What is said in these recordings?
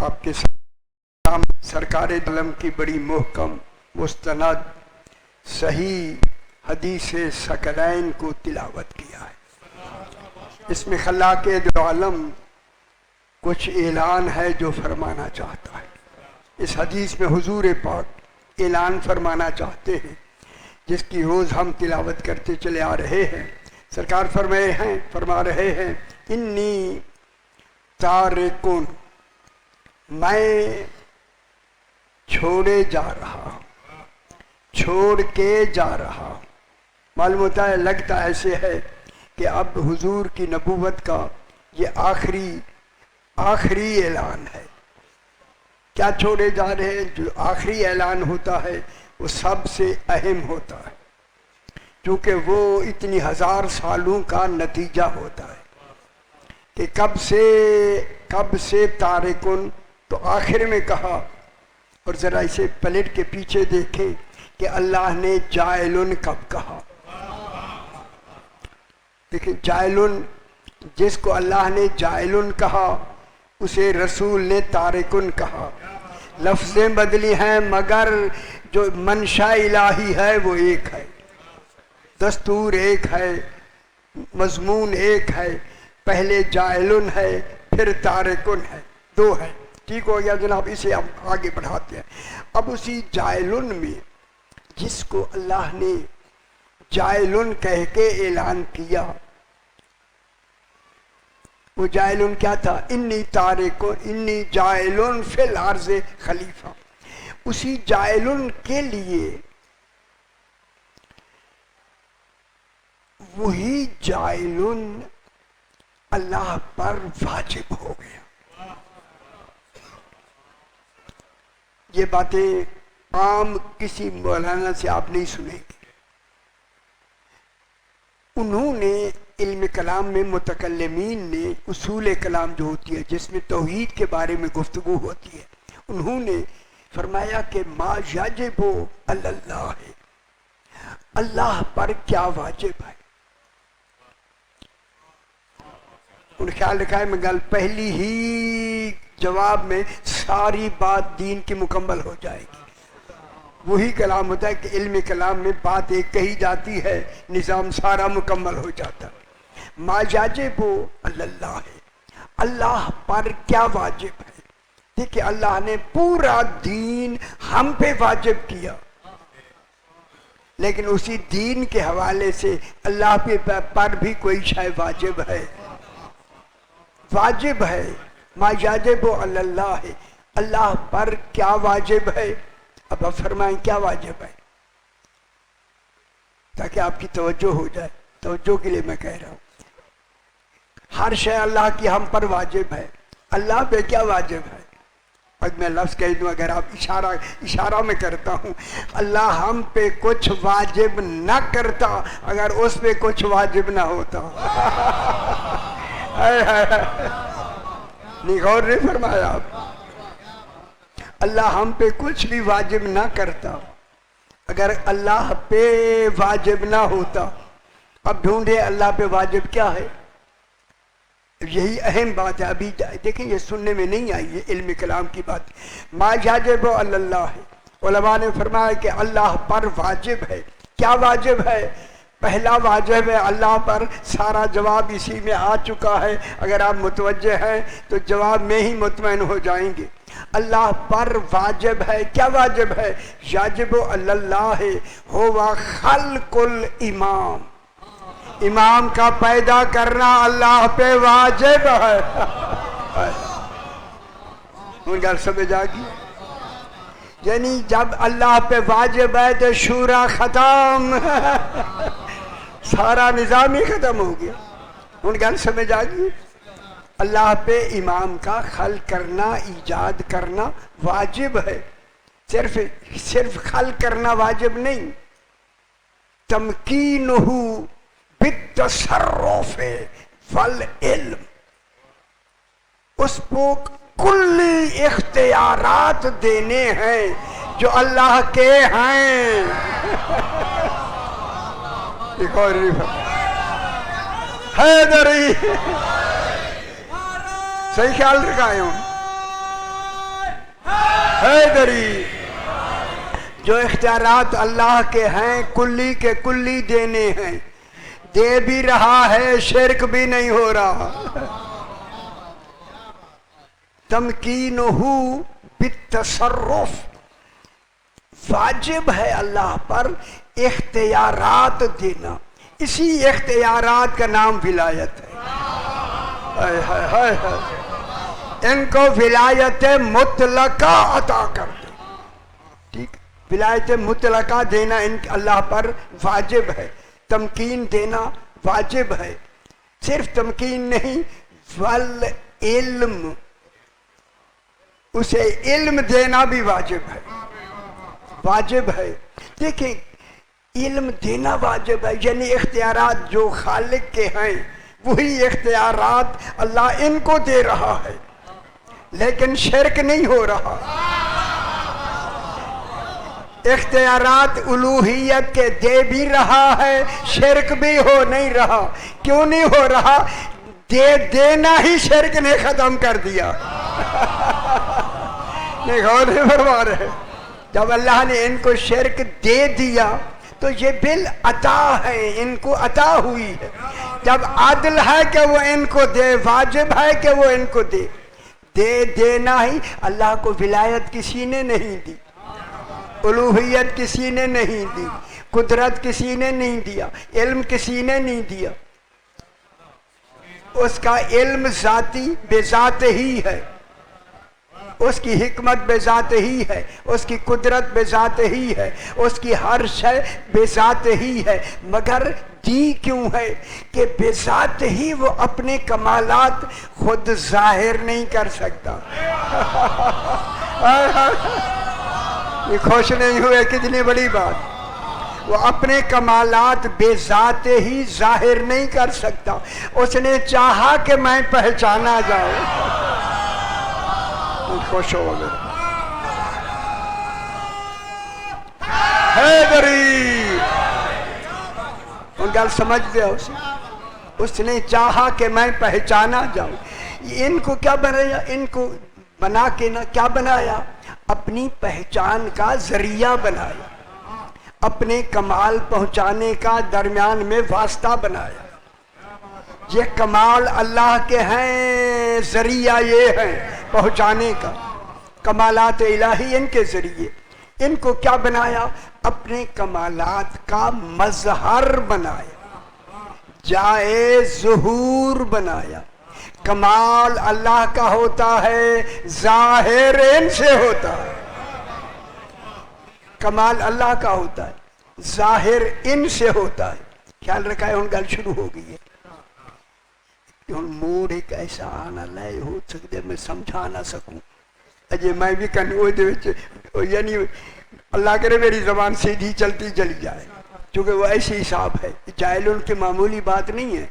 آپ کے سامنے سرکار عالم کی بڑی محکم مستند صحیح حدیث ثقلین کو تلاوت کیا ہے۔ اس میں خلاق دو عالم کچھ اعلان ہے جو فرمانا چاہتا ہے۔ اس حدیث میں حضور پاک اعلان فرمانا چاہتے ہیں جس کی روز ہم تلاوت کرتے چلے آ رہے ہیں۔ سرکار فرما رہے ہیں انی تارکن، میں چھوڑے جا رہا ہوں، چھوڑ کے جا رہا ہوں۔ معلوم ہوتا ہے، لگتا ایسے ہے کہ اب حضور کی نبوت کا یہ آخری اعلان ہے۔ کیا چھوڑے جا رہے ہیں؟ جو آخری اعلان ہوتا ہے وہ سب سے اہم ہوتا ہے، کیونکہ وہ اتنی ہزار سالوں کا نتیجہ ہوتا ہے کہ کب سے تارکن، تو آخر میں کہا۔ اور ذرا اسے پلٹ کے پیچھے دیکھیں کہ اللہ نے جائلن کب کہا۔ دیکھیں جائلن، جس کو اللہ نے جائلن کہا اسے رسول نے تارکن کہا۔ لفظیں بدلی ہیں مگر جو منشا الہی ہے وہ ایک ہے، دستور ایک ہے، مضمون ایک ہے۔ پہلے جائلن ہے پھر تارکن ہے، دو ہے۔ ٹھیک ہو گیا جناب، اسے ہم آگے بڑھاتے ہیں۔ اب اسی جائلن میں جس کو اللہ نے جائلن کہہ کے اعلان کیا، وہ جائلن کیا تھا؟ انی تارکن، انی جائلن فی الارض خلیفہ۔ اسی جائلن کے لیے وہی جائلن اللہ پر واجب ہو گیا۔ یہ باتیں عام کسی مولانا سے آپ نہیں سنیں گے۔ انہوں نے علم کلام میں متکلمین نے اصول کلام جو ہوتی ہے جس میں توحید کے بارے میں گفتگو ہوتی ہے، انہوں نے فرمایا کہ ما یجب علی اللہ، اللہ پر کیا واجب ہے۔ ان خیال رکھا ہے مگر پہلی ہی جواب میں ساری بات دین کی مکمل ہو جائے گی۔ وہی کلام ہوتا ہے کہ علم کلام میں بات ایک کہی جاتی ہے، نظام سارا مکمل ہو جاتا ہے۔ ما یجب علی اللہ، اللہ پر کیا واجب ہے۔ دیکھیں اللہ نے پورا دین ہم پہ واجب کیا، لیکن اسی دین کے حوالے سے اللہ پر بھی کوئی شے واجب ہے، واجب ہے۔ ما یجب علی اللہ، اللہ پر کیا واجب ہے۔ اب آپ فرمائیں کیا واجب ہے، تاکہ آپ کی توجہ ہو جائے۔ توجہ کے لیے میں کہہ رہا ہوں، ہر شے اللہ کی ہم پر واجب ہے۔ اللہ پہ کیا واجب ہے؟ اب میں لفظ کہہ دوں، اگر آپ اشارہ میں کرتا ہوں، اللہ ہم پہ کچھ واجب نہ کرتا اگر اس پہ کچھ واجب نہ ہوتا۔ نہیں، غور نہیں فرمایا آپ؟ اللہ ہم پہ کچھ بھی واجب نہ کرتا اگر اللہ پہ واجب نہ ہوتا۔ اب ڈھونڈے اللہ پہ واجب کیا ہے، یہی اہم بات ہے۔ ابھی دیکھیں یہ سننے میں نہیں آئی ہے علم کلام کی بات۔ ما یجب علی اللہ، علماء نے فرمایا کہ اللہ پر واجب ہے۔ کیا واجب ہے؟ پہلا واجب ہے اللہ پر، سارا جواب اسی میں آ چکا ہے، اگر آپ متوجہ ہیں تو جواب میں ہی مطمئن ہو جائیں گے۔ اللہ پر واجب ہے، کیا واجب ہے؟ یجب علی اللہ ہوا خلق الامام، امام کا پیدا کرنا اللہ پہ واجب ہے۔ ان گل سمجھ آ گئی؟ یعنی جب اللہ پہ واجب ہے تو شورا ختم، سارا نظام ہی ختم ہو گیا۔ ان گل سمجھ آ گئی؟ اللہ پہ امام کا خلق کرنا، ایجاد کرنا واجب ہے۔ صرف خلق کرنا واجب نہیں، تمکینہ بالتصرف والعلم، اس کو کلی اختیارات دینے ہیں جو اللہ کے ہیں۔ ایک اور حیدری، صحیح خیال رکھائے ہوں، حیدری، جو اختیارات اللہ کے ہیں کلی کے کلی دینے ہیں، دے بھی رہا ہے، شرک بھی نہیں ہو رہا۔ تمکینہ بالتصرف، واجب ہے اللہ پر اختیارات دینا، اسی اختیارات کا نام ولایت ہے۔ ان کو ولایت مطلقہ عطا کر دے، ٹھیک، ولایت مطلقہ دینا ان اللہ پر واجب ہے، تمکین دینا واجب ہے، صرف تمکین نہیں، والعلم، اسے علم دینا بھی واجب ہے، واجب ہے۔ دیکھیں علم دینا واجب ہے، یعنی اختیارات جو خالق کے ہیں وہی اختیارات اللہ ان کو دے رہا ہے، لیکن شرک نہیں ہو رہا۔ اختیارات الوہیت کے دے بھی رہا ہے، شرک بھی ہو نہیں رہا۔ کیوں نہیں ہو رہا؟ دینا ہی شرک نے ختم کر دیا۔ نہیں غور نہیں فرما رہے؟ جب اللہ نے ان کو شرک دے دیا تو یہ بالعطا ہے، ان کو عطا ہوئی ہے۔ جب عادل ہے کہ وہ ان کو دے، واجب ہے کہ وہ ان کو دے، دینا ہی۔ اللہ کو ولایت کسی نے نہیں دی، الوہیت کسی نے نہیں دی، قدرت کسی نے نہیں دیا، علم کسی نے نہیں دیا۔ اس کا علم ذاتی بذات ہی ہے، اس کی حکمت بذات ہی ہے، اس کی قدرت بذات ہی ہے، اس کی ہر شے بذات ہی ہے، مگر دی کیوں ہے کہ بذات ہی وہ اپنے کمالات خود ظاہر نہیں کر سکتا۔ یہ خوش نہیں ہوئے؟ کتنی بڑی بات! وہ اپنے کمالات بذات ہی ظاہر نہیں کر سکتا، اس نے چاہا کہ میں پہچانا جاؤں۔ خوش ہو گئے حیدری، ان گل سمجھ دیا اس نے چاہا کہ میں پہچانا جاؤں۔ ان کو کیا بنایا؟ ان کو بنا کے نہ کیا بنایا؟ اپنی پہچان کا ذریعہ بنایا، اپنے کمال پہنچانے کا درمیان میں واسطہ بنایا۔ یہ کمال اللہ کے ہیں، ذریعہ یہ ہے پہنچانے کا، کمالات الہی ان کے ذریعے۔ ان کو کیا بنایا؟ اپنے کمالات کا مظہر بنایا، جائے ظہور بنایا۔ کمال اللہ کا ہوتا ہے، ظاہر ان سے ہوتا ہے۔ کمال اللہ کا ہوتا ہے، ظاہر ان سے ہوتا ہے۔ خیال رکھا ہے؟ ان گل شروع ہو گئی ہے۔ موڈ ایک ایسا آنا لائے ہو سکتے میں سمجھا نہ سکوں، اجے میں بھی یعنی اللہ کرے میری زبان سیدھی چلتی چلی جائے، کیونکہ وہ ایسی حساب ہے۔ جاہلون کی معمولی بات نہیں ہے۔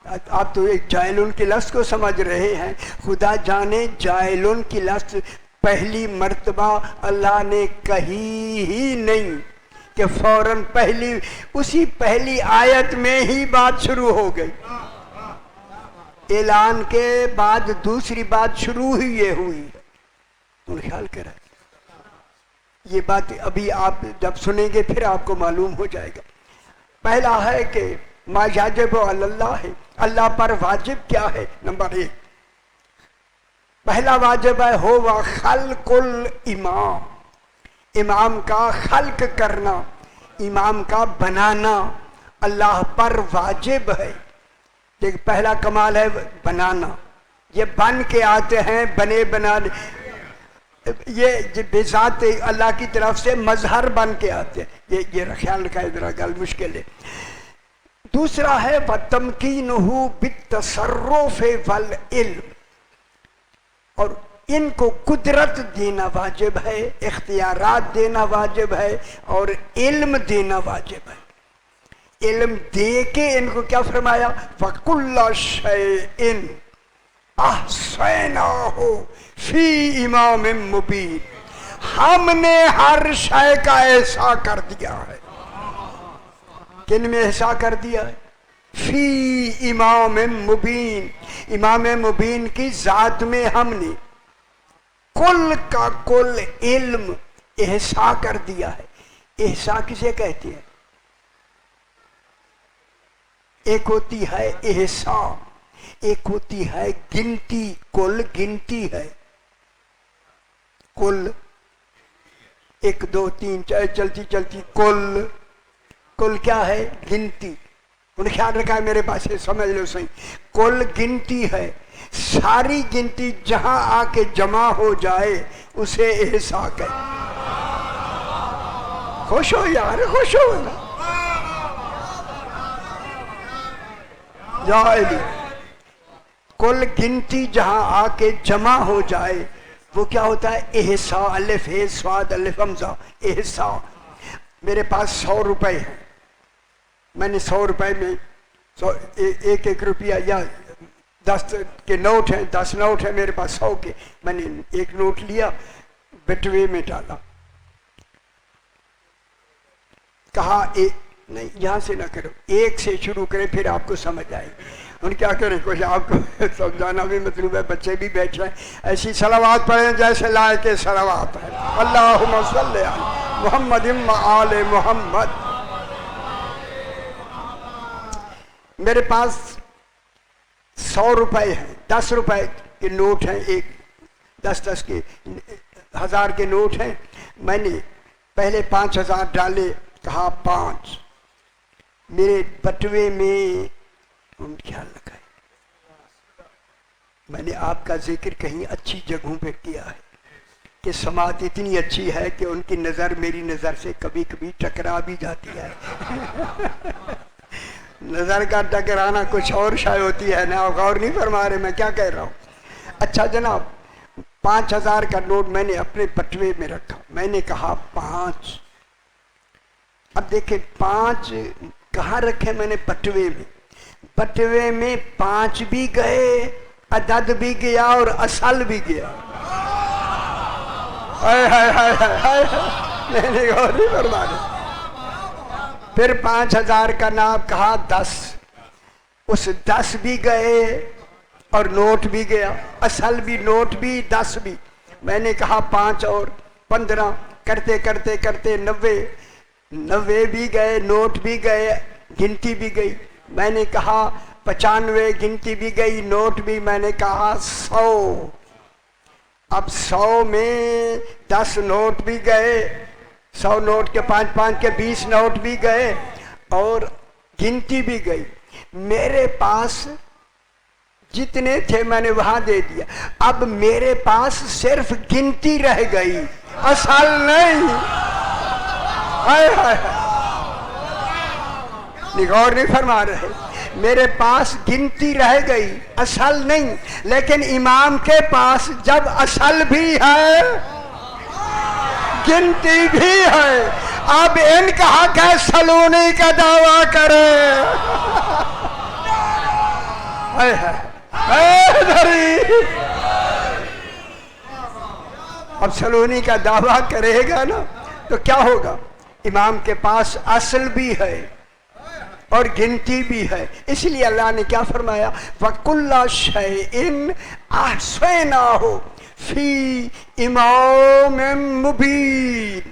آپ تو ایک جاہلون کی لفظ کو سمجھ رہے ہیں، خدا جانے جاہلون کی لفظ پہلی مرتبہ اللہ نے کہی ہی نہیں کہ فوراً اسی پہلی آیت میں ہی بات شروع ہو گئی۔ اعلان کے بعد دوسری بات شروع ہی یہ ہوئی۔ تم خیال کریں، یہ بات ابھی آپ جب سنیں گے پھر آپ کو معلوم ہو جائے گا۔ پہلا ہے کہ ما یجب علی اللہ ہے، اللہ پر واجب کیا ہے؟ نمبر 1 پہلا واجب ہے ہوا خلق الامام، امام کا خلق کرنا، امام کا بنانا اللہ پر واجب ہے۔ ایک پہلا کمال ہے بنانا، یہ بن کے آتے ہیں، بنے بنانے، یہ بذات اللہ کی طرف سے مظہر بن کے آتے ہیں۔ یہ خیال رکھا ہے، ذرا گل مشکل ہے۔ دوسرا ہے وَتَمْكِينُهُ بِالتَّصَرُّفِ وَالْعِلْمِ، اور ان کو قدرت دینا واجب ہے، اختیارات دینا واجب ہے، اور علم دینا واجب ہے۔ علم دے کے ان کو کیا فرمایا؟ وَكُلَّ شَيْءٍ أَحْصَيْنَاهُ فِي إِمَامٍ مُبِينٍ، ہم نے ہر شے کا احصاء کر دیا ہے۔ کن میں احصاء کر دیا ہے؟ فی امام مبین، امام مبین کی ذات میں ہم نے کل کا کل علم احصا کر دیا ہے. احصا کسے کہتے ہیں؟ ایک ہوتی ہے احصا، ایک ہوتی ہے گنتی. کل گنتی ہے، کل 1 2 3 4 چلتی چلتی کل. کل کیا ہے؟ گنتی. انہیں خیال رکھا ہے میرے پاس یہ سمجھ لو صحیح. کل گنتی ہے، ساری گنتی جہاں آ کے جمع ہو جائے اسے احصا کہتے. خوش ہو یار، خوش ہو نا. یا علی، کل گنتی جہاں آ کے جمع ہو جائے وہ کیا ہوتا ہے؟ احصا. الف ہے صاد الف حمزہ، احصا. میرے پاس 100 روپے ہیں، میں نے 100 روپے میں 1 روپیہ یا 10 کے نوٹ ہیں، 10 نوٹ ہیں میرے پاس 100 کے. میں نے ایک نوٹ لیا، بٹوے میں ڈالا، کہا نہیں یہاں سے نہ کرو، 1 سے شروع کریں پھر آپ کو سمجھ آئے. ان کیا کریں، کچھ آپ کو سمجھانا بھی مطلوب ہے، بچے بھی بیٹھ رہے ہیں. ایسی صلوات پڑھیں جیسے لائق صلوات ہے. اللہم صلی علی محمد و آل محمد. میرے پاس 100 روپے ہیں، 10 روپے کے نوٹ ہیں، ایک 10 کے 1000 کے نوٹ ہیں. میں نے پہلے 5000 ڈالے، کہا 5. میرے بٹوے میں خیال رکھا ہے. میں نے آپ کا ذکر کہیں اچھی جگہوں پہ کیا ہے کہ سماعت اتنی اچھی ہے کہ ان کی نظر میری نظر سے کبھی کبھی ٹکرا بھی جاتی ہے. نظر کا ٹکرانا کچھ اور شے ہوتی ہے نا. غور نہیں فرما رہے میں کیا کہہ رہا ہوں. اچھا جناب، 5000 کا نوٹ میں نے اپنے بٹوے میں رکھا. میں نے کہا 5. اب دیکھیں 5 کہاں رکھے میں نے؟ بٹوے میں. بٹوے میں 5 بھی گئے، عدد بھی گیا اور اصل بھی گیا. میں نے غور نہیں فرما رہے. پھر 5000 کا نام کہا 10. اس 10 بھی گئے اور نوٹ بھی گیا، اصل بھی نوٹ بھی 10 بھی. میں نے کہا 5 اور 15، کرتے کرتے کرتے 90 بھی گئے، نوٹ بھی گئے، گنتی بھی گئی. میں نے کہا 95، گنتی بھی گئی، نوٹ بھی. میں نے کہا 100. اب 100 میں 10 نوٹ بھی گئے، 100 نوٹ کے 5 کے 20 نوٹ بھی گئے اور گنتی بھی گئی. میرے پاس جتنے تھے میں نے وہاں دے دیا. اب میرے پاس صرف گنتی رہ گئی، اصل نہیں. غور نہیں فرما رہے. میرے پاس گنتی رہ گئی، اصل نہیں. لیکن امام کے پاس جب اصل بھی ہے گنتی بھی ہے. اب ان کا حق ہے سلونی کا دعویٰ کرے. اب سلونی کا دعویٰ کرے گا نا تو کیا ہوگا؟ امام کے پاس اصل بھی ہے اور گنتی بھی ہے. اس لیے اللہ نے کیا فرمایا؟ وَكُلَّ شَيْءٍ أَحْصَيْنَاهُ فِي إِمَامٍ مُبِينٍ.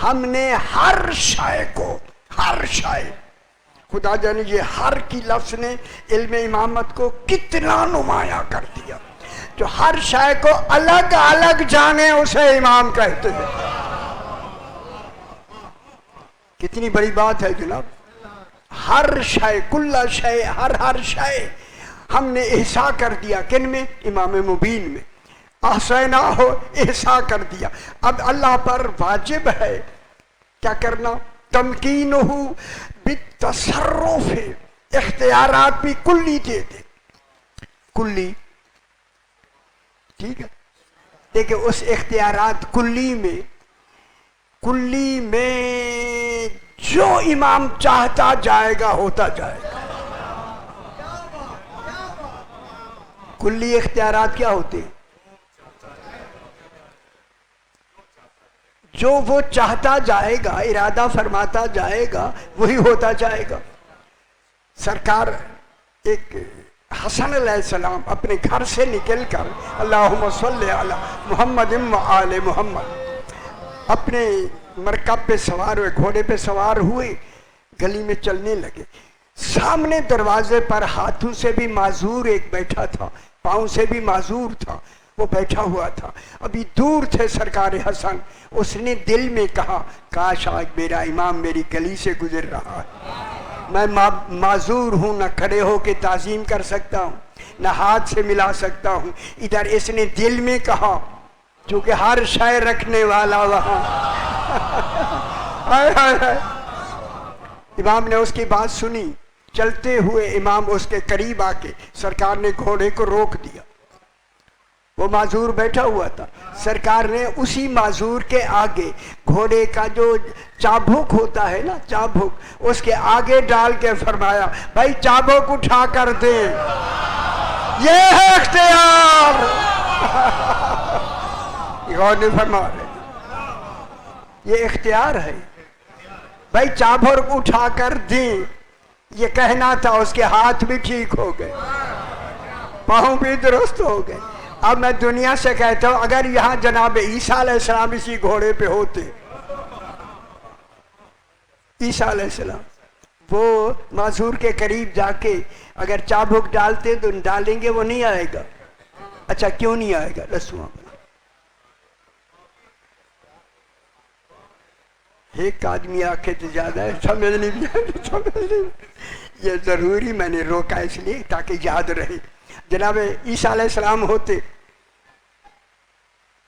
ہم نے ہر شے کو، ہر شے، خدا جانے یہ ہر کی لفظ نے علم امامت کو کتنا نمایاں کر دیا. جو ہر شے کو الگ الگ جانے اسے امام کہتے ہیں. کتنی بڑی بات ہے جناب. ہر شے، کل شے، ہر شے ہم نے احصا کر دیا. کن میں؟ امام مبین میں. احصینا ہو، احصا کر دیا. اب اللہ پر واجب ہے کیا کرنا؟ تمکینہ بالتصرف، اختیارات بھی کلی دے دے. کلی، ٹھیک ہے. دیکھیں اس اختیارات کلی میں جو امام چاہتا جائے گا ہوتا جائے گا. کلی اختیارات کیا ہوتے ہیں؟ جو وہ چاہتا جائے گا، ارادہ فرماتا جائے گا وہی ہوتا جائے گا. سرکار ایک حسن علیہ السلام اپنے گھر سے نکل کر اللہم صلی علی محمد و آل محمد اپنے مرکب پہ سوار ہوئے، گھوڑے پہ سوار ہوئے، گلی میں چلنے لگے۔ سامنے دروازے پر ہاتھوں سے بھی معذور ایک بیٹھا تھا، پاؤں سے بھی معذور تھا، وہ بیٹھا ہوا تھا۔ ابھی دور تھے سرکار حسن، اس نے دل میں کہا کاش آج میرا امام میری گلی سے گزر رہا ہے، میں معذور ہوں، نہ کھڑے ہو کے تعظیم کر سکتا ہوں، نہ ہاتھ سے ملا سکتا ہوں۔ ادھر اس نے دل میں کہا، چونکہ ہر شے رکھنے والا وہاں امام نے اس کی بات سنی۔ چلتے ہوئے امام اس کے قریب آ کے سرکار نے گھوڑے کو روک دیا، وہ معذور بیٹھا ہوا تھا۔ سرکار نے اسی معذور کے آگے گھوڑے کا جو چابک ہوتا ہے نا، چابک اس کے آگے ڈال کے فرمایا بھائی چابک اٹھا کر دے، یہ ہے اختیار۔ غور نہیں فرما رہے، یہ اختیار ہے بھائی چابک اٹھا کر دیں، یہ کہنا تھا۔ اس کے ہاتھ بھی ٹھیک ہو گئے، پاؤں بھی درست ہو گئے۔ اب میں دنیا سے کہتا ہوں اگر یہاں جناب عیسیٰ علیہ السلام اسی گھوڑے پہ ہوتے، عیسیٰ علیہ السلام وہ معذور کے قریب جا کے اگر چابک ڈالتے تو ڈالیں گے، وہ نہیں آئے گا۔ اچھا کیوں نہیں آئے گا؟ رسول ایک آدمی آ کے تو زیادہ ہے، سمجھ نہیں، یہ ضروری میں نے روکا اس لیے تاکہ یاد رہے۔ جناب عیسیٰ علیہ السلام ہوتے،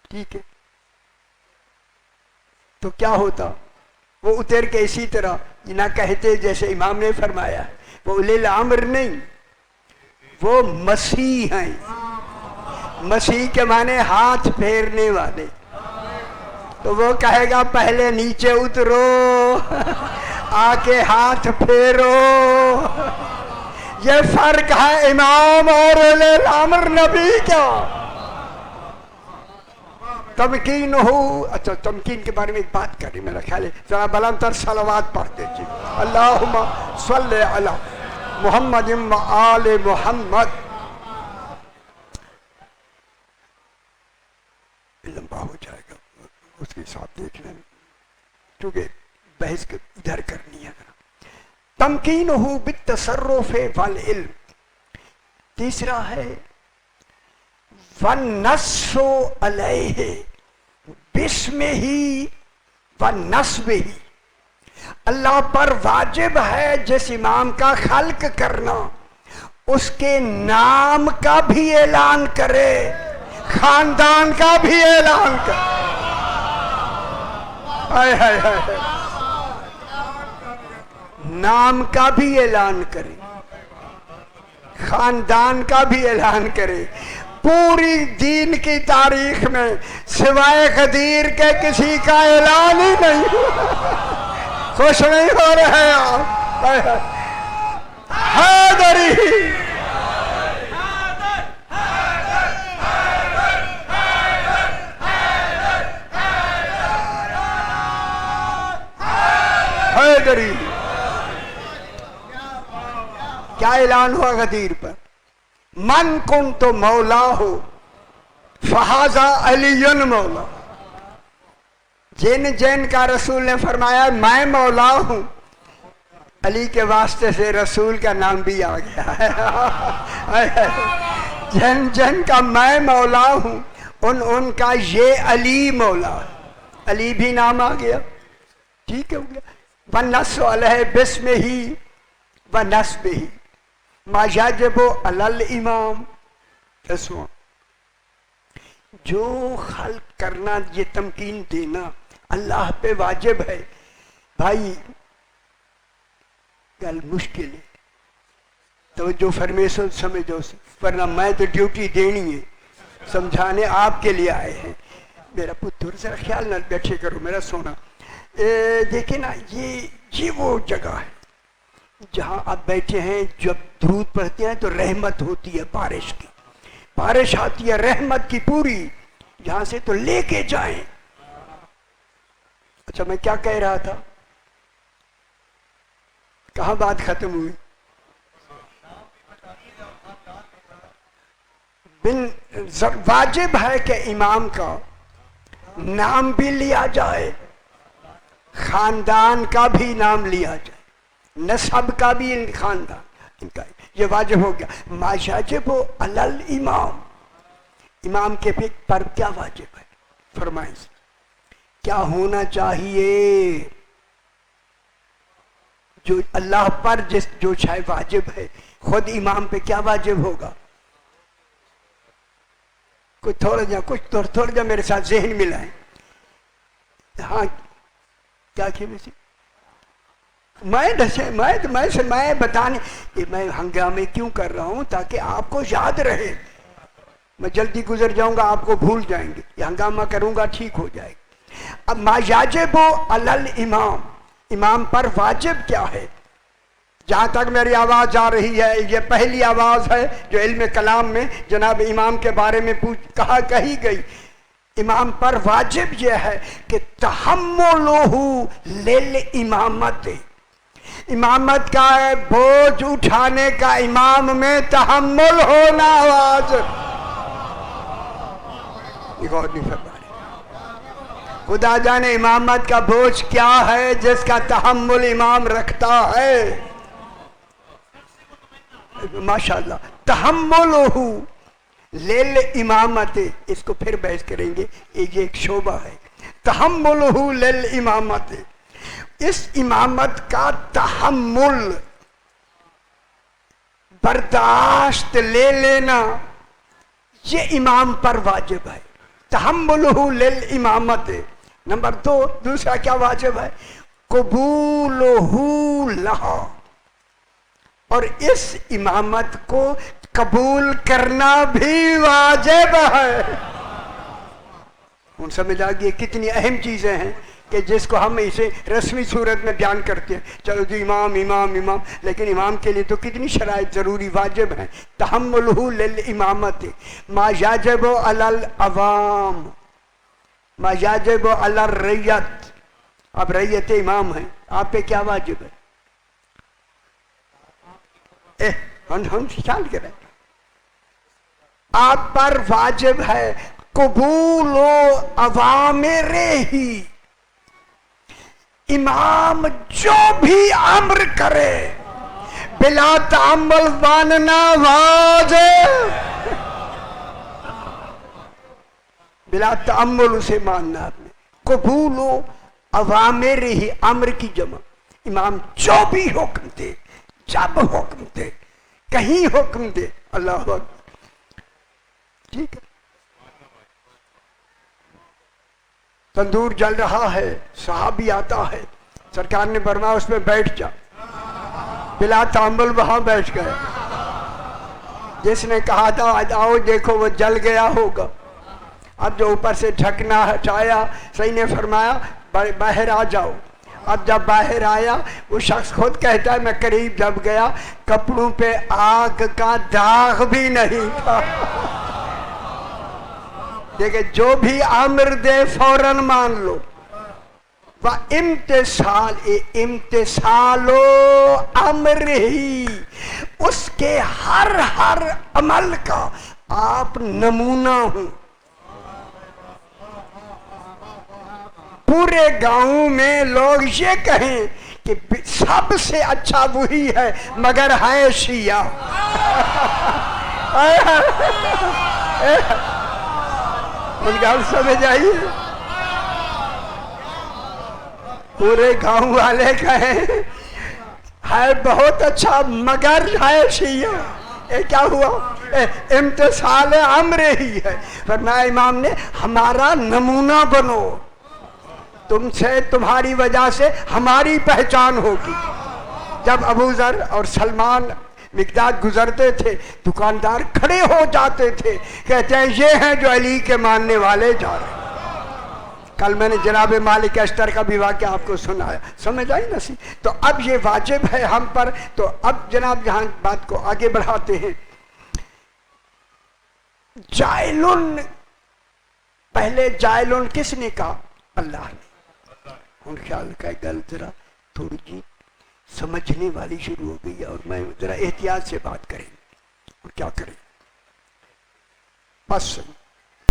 ٹھیک ہے، تو کیا ہوتا؟ وہ اتر کے اسی طرح نہ کہتے جیسے امام نے فرمایا، وہ اولی الامر نہیں، وہ مسیح ہیں۔ مسیح کے معنی ہاتھ پھیرنے والے، تو وہ کہے گا پہلے نیچے اترو آ کے ہاتھ پھیرو۔ یہ فرق ہے امام اور اولی الامر نبی کا۔ تمکین ہو، اچھا تمکین کے بارے میں ایک بات کر رہی، میرا خیال ہے ذرا بلند تر صلوات پڑھ دیجیے، اللہم صلی علی محمد و آل محمد۔ لمبا ہو جائے گا، اس کے ساتھ دیکھ لیں کیونکہ بحث ادھر کرنی ہے۔ تمکین ہو بالتصرف والعلم، تیسرا ہے وَالنَّصُّ عَلَيْهِ بِاسْمِهِ وَنَصْبِهِ، اللہ پر واجب ہے جس امام کا خلق کرنا اس کے نام کا بھی اعلان کرے، خاندان کا بھی اعلان کرے۔ نام کا بھی اعلان کرے، خاندان کا بھی اعلان کرے۔ پوری دین کی تاریخ میں سوائے غدیر کے کسی کا اعلان ہی نہیں۔ خوش نہیں ہو رہے آپ؟ حیدری، حیدری، کیا اعلان ہوا غدیر پر؟ من کنت مولاہ فہذا علی مولا، جن کا رسول نے فرمایا میں مولا ہوں، علی کے واسطے سے رسول کا نام بھی آ گیا ہے۔ جن کا میں مولا ہوں ان کا یہ علی مولا ہے، علی بھی نام آ گیا، ٹھیک ہے ہو گیا۔ وَالنَّصُّ عَلَيْهِ بِاسْمِهِ وَنَصْبِهِ ما یجب علی الامام، جو خلق کرنا، یہ تمکین دینا اللہ پہ واجب ہے۔ بھائی گل مشکل ہے، توجہ فرمے سمجھو، ورنہ میں تو ڈیوٹی دینی ہے، سمجھانے آپ کے لیے آئے ہیں۔ میرا پتر ذرا خیال نہ بیٹھے کرو میرا سونا۔ دیکھیں نا، یہ وہ جگہ ہے جہاں آپ بیٹھے ہیں، جب درود پڑھتے ہیں تو رحمت ہوتی ہے، بارش کی بارش آتی ہے، رحمت کی پوری، یہاں سے تو لے کے جائیں۔ اچھا میں کیا کہہ رہا تھا، کہاں بات ختم ہوئی؟ واجب ہے کہ امام کا نام بھی لیا جائے، خاندان کا بھی نام لیا جائے، نسب کا بھی خاندان کا، یہ واجب ہو گیا۔ ما یجب علی الامام، امام کے پر کیا واجب ہے؟ فرمائیں کیا ہونا چاہیے؟ جو اللہ پر جو شے واجب ہے، خود امام پہ کیا واجب ہوگا؟ کچھ تھوڑا جا میرے ساتھ ذہن ملائیں۔ ہاں کیا کہ میں بتانے، میں ہنگامے کیوں کر رہا ہوں تاکہ آپ کو یاد رہے۔ میں جلدی گزر جاؤں گا، آپ کو بھول جائیں گے، یہ ہنگامہ کروں گا ٹھیک ہو جائے گا۔ اب ما یجب علی الامام، امام پر واجب کیا ہے؟ جہاں تک میری آواز آ رہی ہے، یہ پہلی آواز ہے جو علم کلام میں جناب امام کے بارے میں کہی گئی۔ امام پر واجب یہ ہے کہ تحملہ للامامت، امامت کا بوجھ اٹھانے کا امام میں تحمل ہونا واجب۔ غور نہیں فرما رہے، خدا جانے امامت کا بوجھ کیا ہے جس کا تحمل امام رکھتا ہے۔ ماشاءاللہ، تحملہ للامامت، اس کو پھر بحث کریں گے، یہ ایک شعبہ ہے۔ تحملہ للامامت، اس امامت کا تحمل، برداشت لے لینا، یہ امام پر واجب ہے۔ تحملہ للامامت۔ نمبر 2، دوسرا کیا واجب ہے؟ قبولہ لہا، اور اس امامت کو قبول کرنا بھی واجب ہے۔ ان سمجھ آ گئی کتنی اہم چیزیں ہیں کہ جس کو ہم اسے رسمی صورت میں بیان کرتے ہیں، چلو جی امام امام امام، لیکن امام کے لیے تو کتنی شرائط ضروری واجب ہیں۔ تحملہ للامامت، ما یجب علی العوام، ما یجب علی الرعیت۔ اب رعیت امام ہیں، آپ پہ کیا واجب ہے؟ ہم خیال کریں، آپ پر واجب ہے قبول و اوامر ہی، امام جو بھی امر کرے بلا تعمل ماننا واجب، بلا تعمل اسے ماننا آپ نے۔ قبول و اوامر ہی، امر کی جمع، امام جو بھی حکم دے، جب حکم دے، کہیں حکم دے، اللہ اکبر، ٹھیک ہے۔ تندور جل رہا ہے، صحابی آتا ہے، سرکار نے فرمایا اس میں بیٹھ جا، بلا تعمل وہاں بیٹھ گئے۔ جس نے کہا تھا آؤ دیکھو وہ جل گیا ہوگا، اب جو اوپر سے ڈھکنا ہٹایا، صحیح نے فرمایا باہر آ جاؤ۔ اب جب باہر آیا، وہ شخص خود کہتا ہے میں قریب جب گیا، کپڑوں پہ آگ کا داغ بھی نہیں تھا۔ دیکھیں جو بھی امر دے فوراً مان لو، امتثال امر ہی، اس کے ہر عمل کا آپ نمونہ ہوں۔ پورے گاؤں میں لوگ یہ کہیں کہ سب سے اچھا وہی ہے مگر ہے شیعہ۔ ان کا سمجھ آئیے، پورے گاؤں والے کہیں ہے بہت اچھا مگر ہے شیعہ۔ یہ کیا ہوا؟ امتثال امر ہی ہے۔ فرمایا امام نے ہمارا نمونہ بنو، تم سے تمہاری وجہ سے ہماری پہچان ہوگی۔ جب ابو ذر اور سلمان مقداد گزرتے تھے، دکاندار کھڑے ہو جاتے تھے، کہتے ہیں یہ ہیں جو علی کے ماننے والے جا رہے ہیں۔ کل میں نے جناب مالک اشتر کا بھی واقعہ آپ کو سنایا، سمجھ آئی نا سی؟ تو اب یہ واجب ہے ہم پر۔ تو اب جناب جہاں بات کو آگے بڑھاتے ہیں، جائلن، پہلے جائلن کس نے کہا؟ اللہ نے۔ ان خیال کا گل ذرا تھوڑی جی سمجھنے والی شروع ہو گئی، اور میں ذرا احتیاط سے بات کریں اور کیا کریں۔ پس